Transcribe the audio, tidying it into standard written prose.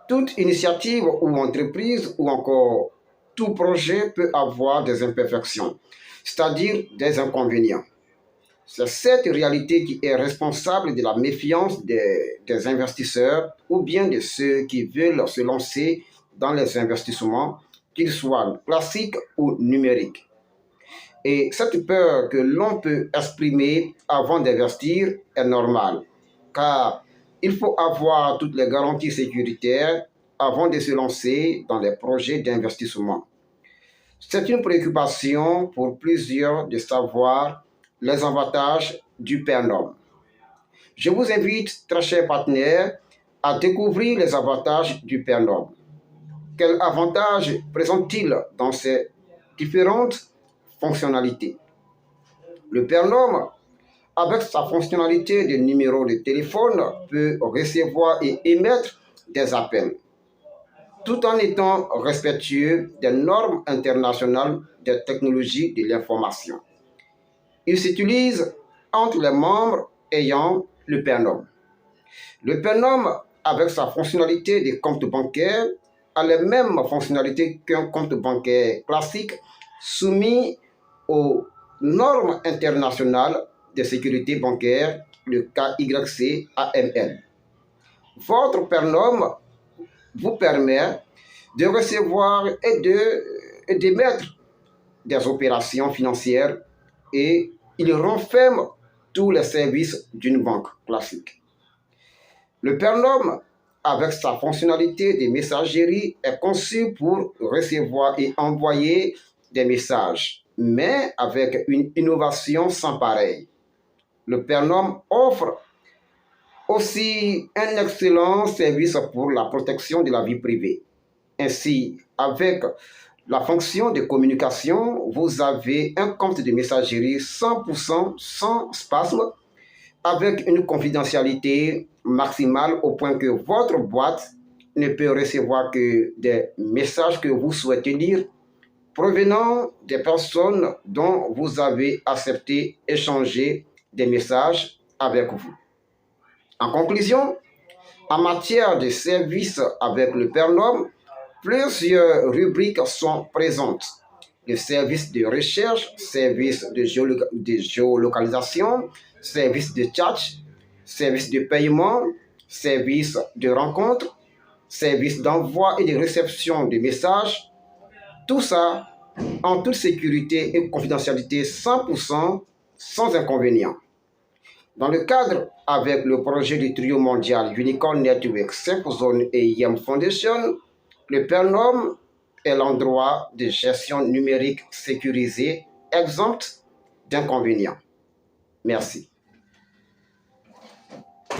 Toute initiative ou entreprise ou encore tout projet peut avoir des imperfections, c'est-à-dire des inconvénients. C'est cette réalité qui est responsable de la méfiance des investisseurs ou bien de ceux qui veulent se lancer dans les investissements, qu'ils soient classiques ou numériques. Et cette peur que l'on peut exprimer avant d'investir est normale, car il faut avoir toutes les garanties sécuritaires avant de se lancer dans les projets d'investissement. C'est une préoccupation pour plusieurs de savoir les avantages du PERNOM. Je vous invite, très chers partenaires, à découvrir les avantages du PERNOM. Quels avantages présente-t-il dans ces différentes fonctionnalités? Le PERNOM, avec sa fonctionnalité de numéro de téléphone, peut recevoir et émettre des appels, tout en étant respectueux des normes internationales des technologies de l'information. Il s'utilise entre les membres ayant le PERNOM. Le PERNOM, avec sa fonctionnalité de compte bancaire, a les mêmes fonctionnalités qu'un compte bancaire classique soumis aux normes internationales de sécurité bancaire, le KYC-AML. Votre PERNOM vous permet de recevoir et d'émettre des opérations financières et il renferme tous les services d'une banque classique. Le PERNOM, avec sa fonctionnalité de messagerie, est conçu pour recevoir et envoyer des messages, mais avec une innovation sans pareille. Le PERNOM offre aussi un excellent service pour la protection de la vie privée. Ainsi, avec la fonction de communication, vous avez un compte de messagerie 100% sans spasme, avec une confidentialité maximale au point que votre boîte ne peut recevoir que des messages que vous souhaitez lire provenant des personnes dont vous avez accepté échanger des messages avec vous. En conclusion, en matière de services avec le PERNOM, plusieurs rubriques sont présentes. Le service de recherche, service de géolocalisation, service de chat, service de paiement, service de rencontre, service d'envoi et de réception de messages. Tout ça en toute sécurité et confidentialité 100% sans inconvénient. Dans le cadre avec le projet du trio mondial Unicorn Network, SafeZone et YAM Foundation, le PERNOM est l'endroit de gestion numérique sécurisé, exempt d'inconvénients. Merci.